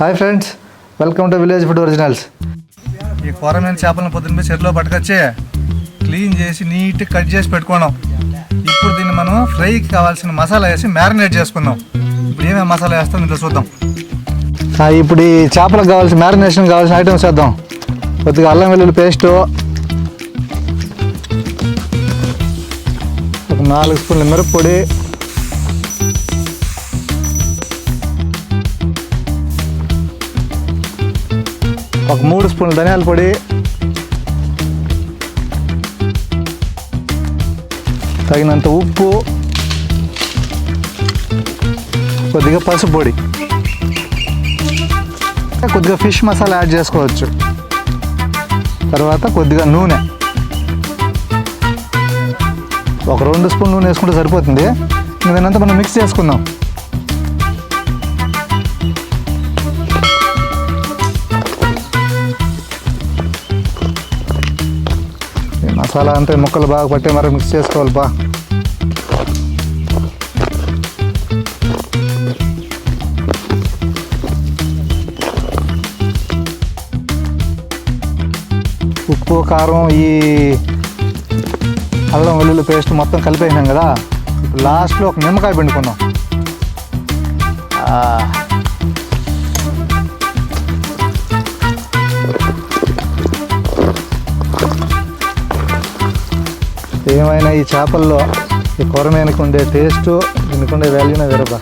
Hi friends, welcome to village food originals. ఈ కొరమైన చేపలను పొద్దున్న చెరువులో పట్టుకొచ్చి క్లీన్ చేసి నీట్గా కట్ చేసి పెట్టుకున్నాం. ఇప్పుడు దీన్ని మనం ఫ్రైకి కావాల్సిన మసాలా వేసి మ్యారినేట్ చేసుకుందాం. ఇప్పుడు ఏమేమి మసాలా వేస్తాం ఇంట్లో చూద్దాం. ఇప్పుడు ఈ చేపలకు కావాల్సిన మ్యారినేషన్ కావాల్సిన ఐటమ్స్ వేద్దాం. కొద్దిగా అల్లం వెల్లుల్లి పేస్టు, ఒక 4 స్పూన్ల మిరప్పొడి, ఒక 3 స్పూన్ల ధనియాల పొడి, తగినంత ఉప్పు, కొద్దిగా పసుపు పొడి, కొద్దిగా ఫిష్ మసాలా యాడ్ చేసుకోవచ్చు. తర్వాత కొద్దిగా నూనె, ఒక 2 స్పూన్ నూనె వేసుకుంటే సరిపోతుంది. దీనంతా మనం మిక్స్ చేసుకుందాం. మసాలా అంతా ముక్కలు బాగా పట్టే మరి మిక్స్ చేసుకోవాలి బా. ఉప్పు, కారం, ఈ అల్లం వెల్లుల్లి పేస్ట్ మొత్తం కలిపేసినాం కదా. ఇప్పుడు లాస్ట్లో ఒక నిమ్మకాయ పిండుకుందాం. ఏమైనా ఈ చేపల్లో ఈ కొరమేనకు ఉండే టేస్టు, దీనికి ఉండే వాల్యూనే వేరబ్బా.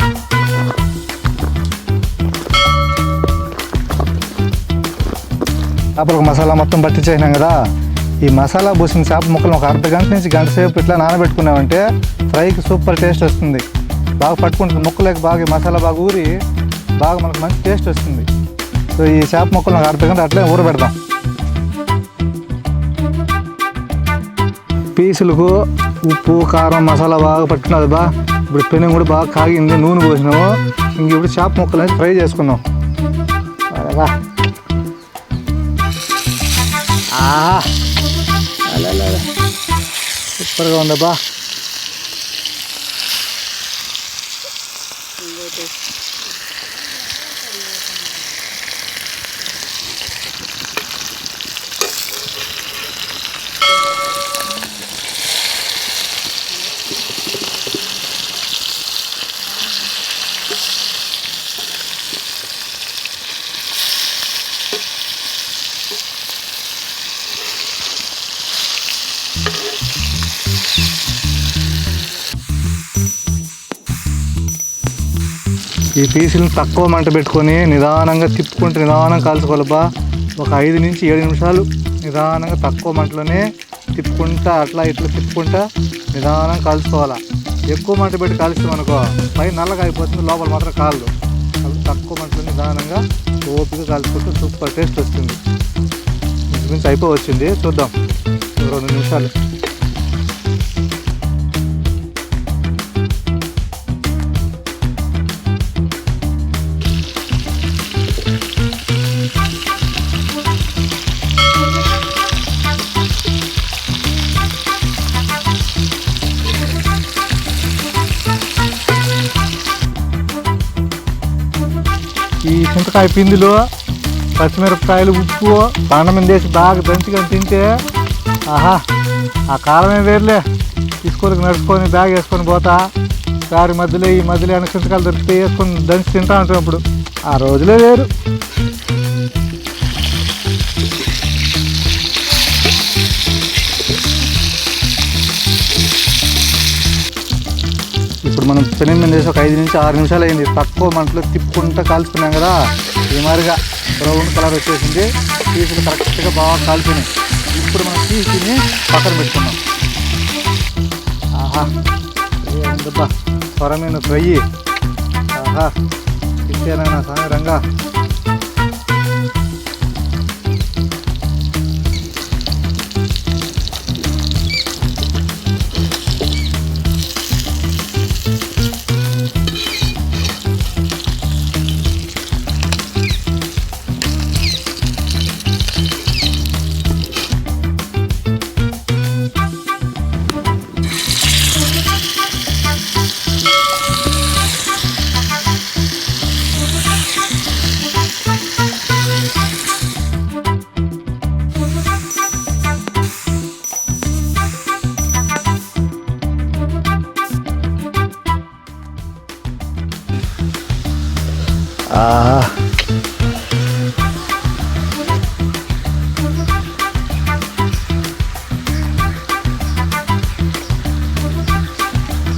చేపలకు మసాలా మొత్తం పట్టించేసినాం కదా. ఈ మసాలా పూసిన చేప ముక్కలు ఒక అర్ధగంట నుంచి గంట సేపు ఇట్లా నానబెట్టుకున్నామంటే ఫ్రైకి సూపర్ టేస్ట్ వస్తుంది. బాగా పట్టుకుంటుంది ముక్కలేక, బాగా మసాలా బాగా ఊరి బాగా మనకు మంచి టేస్ట్ వస్తుంది. సో ఈ చేప ముక్కలు ఒక అర్ధగంట అట్లే ఊరబెడదాం. పీసులకు ఉప్పు, కారం, మసాలా బాగా పట్టుకున్నది బా. ఇప్పుడు పెనం కూడా బాగా కాగింది, నూనె పోసినాము. ఇంక ఇప్పుడు చేప ముక్కలు అనేది ఫ్రై చేసుకున్నాం. సూపర్గా ఉందబ్బా. ఈ పీసులను తక్కువ మంట పెట్టుకొని నిదానంగా తిప్పుకుంటూ నిదానంగా కాల్చుకోవాలబ్బా. ఒక 5 నుంచి 7 నిమిషాలు నిదానంగా తక్కువ మంటలోనే తిప్పుకుంటా అట్లా ఇట్లా తిప్పుకుంటా నిదానంగా కాల్చుకోవాలా. ఎక్కువ మంట పెట్టి కాల్చాం అనుకో పై నల్లగా అయిపోతుంది, లోపల మాత్రం కాళ్ళు. అప్పుడు తక్కువ మంటలో నిదానంగా ఓపిక కాల్చుకుంటూ సూపర్ టేస్ట్ వస్తుంది. ఇంచుమించు అయిపోవచ్చింది, చూద్దాం 2 నిమిషాలు. ఈ చింతకాయ పిండిలో పచ్చిమిరపకాయలు, ఉప్పు, పండ మీద వేసి బాగా దంచుకొని తింటే ఆహా, ఆ కాలమే వేరులే. తీసుకొని నడుచుకొని బ్యాగ్ వేసుకొని పోతా దారి మధ్యలో ఈ మధ్యలో ఏమైనా చింతకాయలు దొరికితే వేసుకొని దంచి తింటా ఉంటాం. ఇప్పుడు ఆ రోజులే వేరు. ఇప్పుడు మనం పెనం మీద వేసి ఒక 5 నుంచి 6 నిమిషాలు అయింది. తక్కువ మంటలో తిప్పుకుంటూ కాల్చుకున్నాం కదా. ఈ మాదిరిగా బ్రౌన్ కలర్ వచ్చేసింది. పీసులు కరెక్ట్గా బాగా కాల్చుకున్నాయి. ఇప్పుడు మనం తీసి పక్కన పెట్టుకున్నాం. ఆహా, ఏముందబ్బా కొరమీను ఫ్రై. ఆహా, ఇచ్చేనా సామి రంగా.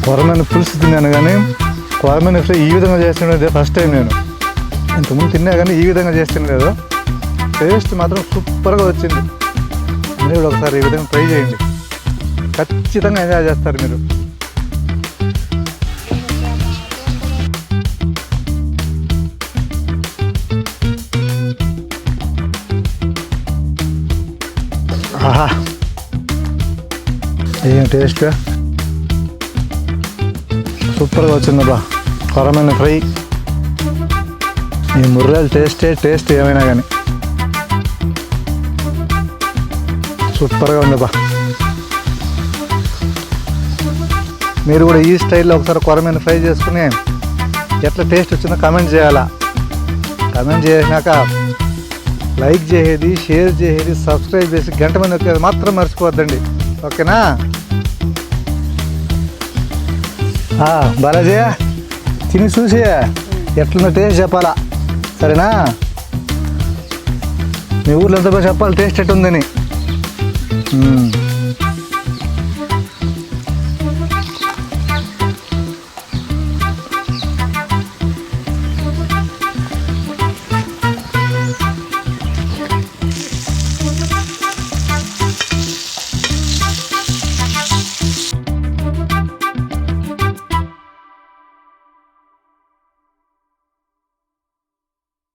కొరమైన పులుసు తిన్నాను కానీ కొరమైన ఫ్రై ఈ విధంగా చేస్తుండేది ఫస్ట్ టైం. నేను ఇంతకుముందు తిన్నా కానీ ఈ విధంగా చేస్తుండలేదు. టేస్ట్ మాత్రం సూపర్గా వచ్చింది. మీరు కూడా ఒకసారి ఈ విధంగా ట్రై చేయండి, ఖచ్చితంగా ఎంజాయ్ చేస్తారు మీరు. ఆహా, ఏం టేస్ట్, సూపర్గా వచ్చిందబ్బా. కొరమైన ఫ్రై, ఈ ముర్రాలు టేస్ట్ ఏమైనా కానీ సూపర్గా ఉందబ్బా. మీరు కూడా ఈ స్టైల్లో ఒకసారి కొరమైన ఫ్రై చేసుకుని ఎట్లా టేస్ట్ వచ్చిందో కామెంట్ చేయాలా. కామెంట్ చేసినాక లైక్ చేసేది, షేర్ చేసేది, సబ్స్క్రైబ్ చేసి గంట మంది వచ్చేది మాత్రం మర్చిపోవద్దండి. ఓకేనా? బాలాజీ తిని చూసి ఎట్లుందో టేస్ట్ చెప్పాలా, సరేనా? మీ ఊర్లో ఎంత బాగా చెప్పాలి టేస్ట్ ఎట్టుందని.